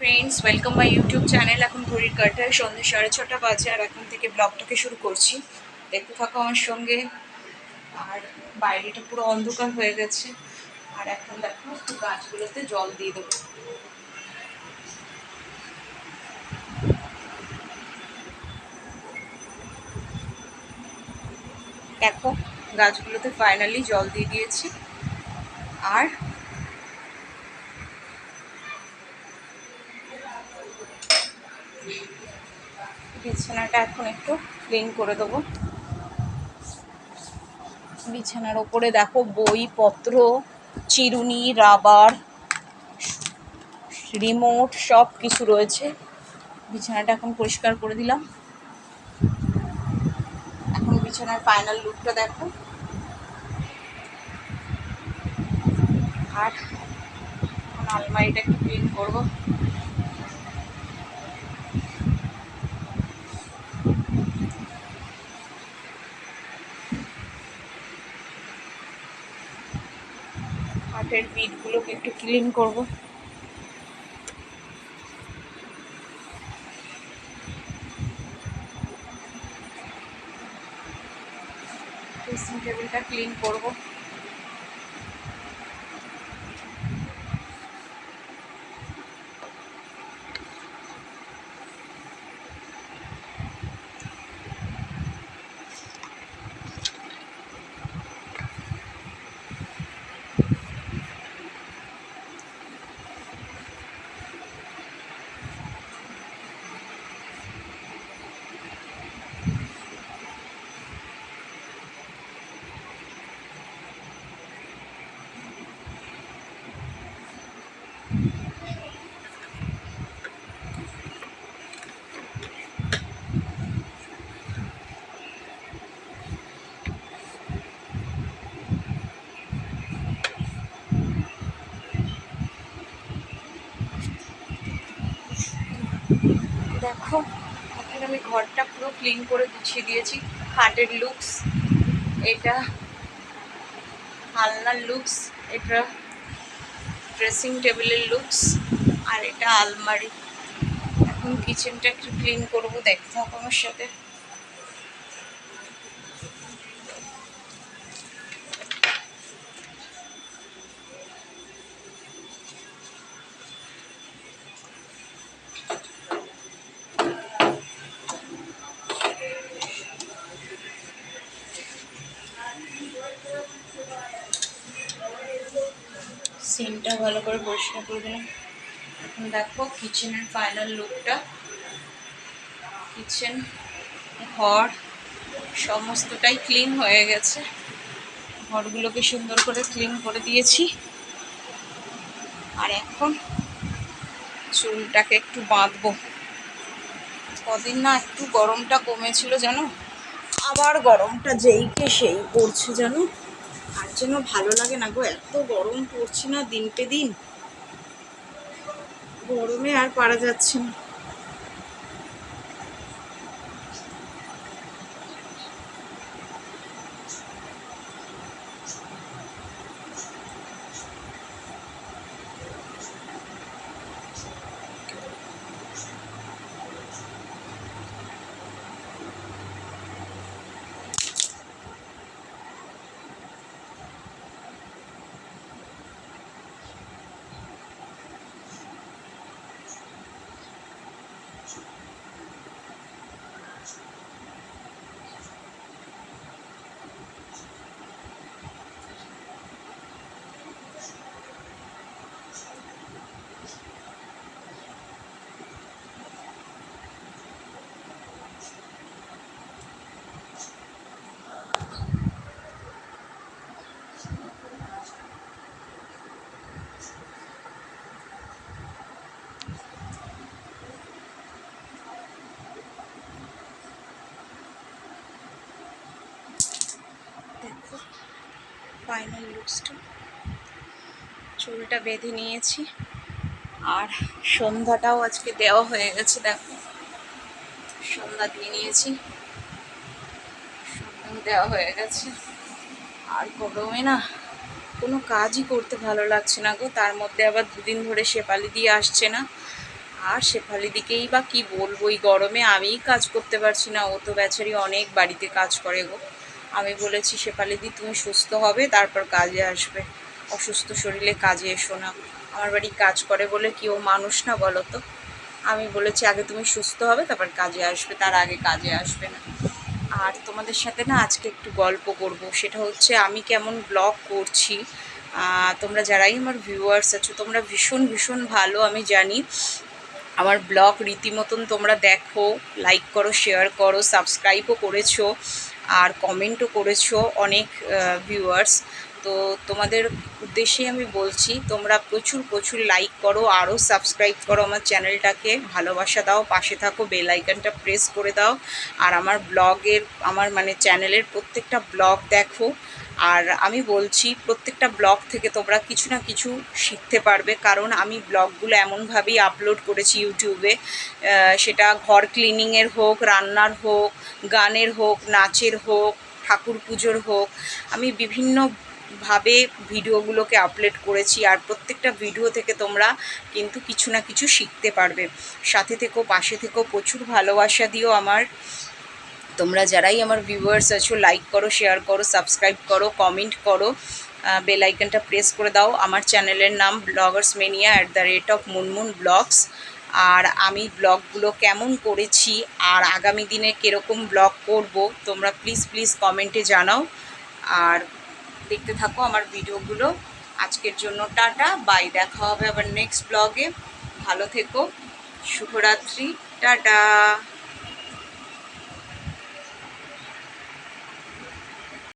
Friends, welcome my YouTube channel. এখন ঘড়ির কাঁটায় সন্ধ্যে 6:30 বাজে, আর এখন থেকে ব্লগটাকে শুরু করছি। দেখতে থাকো আমার সঙ্গে। আর বাইরেটা পুরো অন্ধকার হয়ে গেছে, আর এখন দেখো একটু গাছগুলোতে জল দিয়ে দেবো। দেখো গাছগুলোতে ফাইনালি জল দিয়ে দিয়েছি। আর বিছানাটা এখন একটু ক্লিন করে দেবো। বিছানার ওপরে দেখো বইপত্র, চিরুনি, রাবার, রিমোট সব কিছু রয়েছে। বিছানাটা এখন পরিষ্কার করে দিলাম। এখন বিছানার ফাইনাল লুকটা দেখো। আর এখন আলমারিটা একটু ক্লিন করবো। হাতের পিঠগুলোকে একটু ক্লিন করবো। ড্রেসিং টেবিলটা ক্লিন করবো। দেখো এখন আমি ঘরটা পুরো ক্লিন করে গুছিয়ে দিয়েছি। খাটের লুকস এটা, আলনার লুকস এটা, ড্রেসিং টেবিলের লুকস, আর এটা আলমারি। এখন কিচেনটা একটু ক্লিন করবো, দেখতে থাকো আমার সাথে। সিনটা ভালো করে পরিষ্কার করে দিলাম। এখন দেখো কিচেনের ফাইনাল লুকটা। কিচেন, ঘর সমস্তটাই ক্লিন হয়ে গেছে। ঘরগুলোকে সুন্দর করে ক্লিন করে দিয়েছি। আর এখন চুলটাকে একটু বাঁধবো। কদিন না একটু গরমটা কমেছিল জানো, আবার গরমটা যেইকে সেই পড়ছে জানো। আর যেন ভালো লাগে না গো, এত গরম পড়ছে না দিনকে দিন। গরমে আর পারা যাচ্ছে না। দেখো ফাইনাল লুকসটা। চুলটা বেঁধে নিয়েছি, আর সন্ধ্যাটাও আজকে দেওয়া হয়ে গেছে। দেখো সন্ধ্যা দিয়ে নিয়েছি, সন্ধ্যা দেওয়া হয়ে গেছে। আর গরমে না কোনো কাজই করতে ভালো লাগছে না গো। তার মধ্যে আবার দুদিন ধরে শেফালি দিয়ে আসছে না। আর শেফালিদিকেই বা কি বলবো, এই গরমে আমিই কাজ করতে পারছি না, ও তো বেচারি অনেক বাড়িতে কাজ করে গো। আমি বলেছি শেফালিদি তুমি সুস্থ হবে তারপর কাজে আসবে, অসুস্থ শরীরে কাজে এসো না। আমার বাড়ি কাজ করে বলে কি ও মানুষ না বলো তো? আমি বলেছি আগে তুমি সুস্থ হবে তারপর কাজে আসবে, তার আগে কাজে আসবে না। আর তোমাদের সাথে না আজকে একটু গল্প করব, সেটা হচ্ছে আমি কেমন ব্লগ করছি। তোমরা যারাই আমার ভিউয়ার্স আছো তোমরা ভীষণ ভীষণ ভালো, আমি জানি। আমার ব্লগ রীতিমতন তোমরা দেখো, লাইক করো, শেয়ার করো, সাবস্ক্রাইবও করেছো আর কমেন্টও করেছো অনেক ভিউয়ার্স। তো তোমাদের উদ্দেশ্যে আমি বলছি তোমরা প্রচুর প্রচুর লাইক করো, আরও সাবস্ক্রাইব করো আমার চ্যানেলটাকে, ভালোবাসা দাও, পাশে থাকো, বেল আইকনটা প্রেস করে দাও। আর আমার ব্লগের আমার মানে চ্যানেলের প্রত্যেকটা ব্লগ দেখো। আর আমি বলছি প্রত্যেকটা ব্লগ থেকে তোমরা কিছু না কিছু শিখতে পারবে, কারণ আমি ব্লগগুলো এমনভাবেই আপলোড করেছি ইউটিউবে, সেটা ঘর ক্লিনিংয়ের হোক, রান্নার হোক, গানের হোক, নাচের হোক, ঠাকুর পুজোর হোক, আমি বিভিন্নভাবে ভিডিওগুলোকে আপলোড করেছি। আর প্রত্যেকটা ভিডিও থেকে তোমরা কিন্তু কিছু না কিছু শিখতে পারবে। সাথে থেকো, পাশে থেকো, প্রচুর ভালোবাসা দিও আমার। তোমরা যারাই আমার ভিউয়ার্স আছো লাইক করো, শেয়ার করো, সাবস্ক্রাইব করো, কমেন্ট করো, বেল আইকনটা প্রেস করে দাও। আমার চ্যানেলের নাম ব্লগার্স মেনিয়া @মুনমুন ব্লগস। আর আমি ব্লগগুলো কেমন করেছি আর আগামী দিনে কীরকম ব্লগ করব তোমরা প্লিজ প্লিজ কমেন্টে জানাও। আর দেখতে থাকো আমার ভিডিওগুলো। আজকের জন্য টাটা বাই, দেখা হবে আবার নেক্সট ব্লগে। ভালো থেকো, শুভরাত্রি, টাটা।